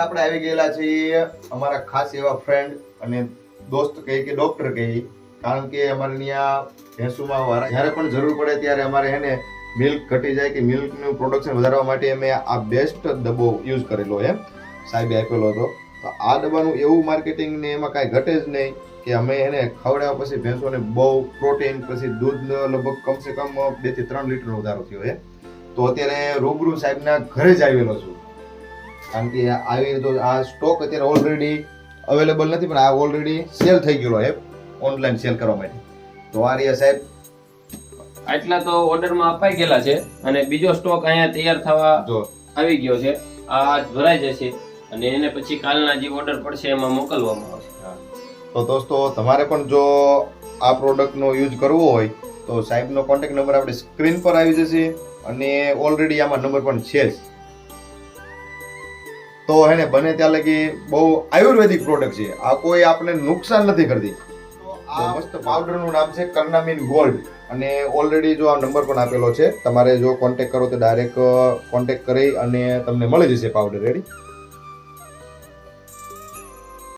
આપણે આવી ગયેલા છીએ અમારા ખાસ એવા ફ્રેન્ડ અને દોસ્ત કહે કે ડોક્ટર કહે, કારણ કે અમારે ત્યાં ભેંસુમાં જ્યારે પણ જરૂર પડે ત્યારે અમારે એને મિલ્ક ઘટી જાય કે મિલ્કનું પ્રોડક્શન વધારવા માટે અમે આ બેસ્ટ ડબ્બો યુઝ કરેલો એમ સાહેબે આપેલો હતો. તો આ ડબ્બાનું એવું માર્કેટિંગ ને એમાં કાંઈ ઘટે જ નહીં કે અમે એને ખવડાવ્યા પછી ભેંસોને બહુ પ્રોટીન પછી દૂધ લગભગ કમસે કમ 2 થી 3 લીટરનો વધારો થયો છે. તો અત્યારે રૂબરૂ સાહેબના ઘરે જ આવેલો છું, કારણ કે આવી તો આ સ્ટોક અત્યારે ઓલરેડી અવેલેબલ નથી, પણ આ ઓલરેડી સેલ થઈ ગયેલો છે ઓનલાઈન સેલ કરવા માટે. તો આ રહ્યા સાહેબ, આટલા તો ઓર્ડરમાં અપાઈ ગયેલા છે અને બીજો સ્ટોક અહીંયા તૈયાર થવા આવી ગયો છે. આ ભરાઈ જશે અને એને પછી કાલના જે ઓર્ડર પડશે એમાં મોકલવામાં આવશે. તો દોસ્તો તમારે પણ જો આ પ્રોડક્ટનો યુઝ કરવો હોય તો સાહેબનો કોન્ટેક્ટ નંબર આપણે સ્ક્રીન પર આવી જશે અને ઓલરેડી આમાં નંબર પણ છે જ. તો એને બને ત્યાં લગી બહુ આયુર્વેદિક પ્રોડક્ટ છે, આ કોઈ આપણે નુકસાન નથી કરતી. આ મસ્ત પાવડરનું નામ છે કર્નામીન ગોલ્ડ અને ઓલરેડી જો આ નંબર પણ આપેલો છે, તમારે જો કોન્ટેક્ટ કરો તો ડાયરેક્ટ કોન્ટેક્ટ કરી અને તમને મળી જશે પાવડર રેડી.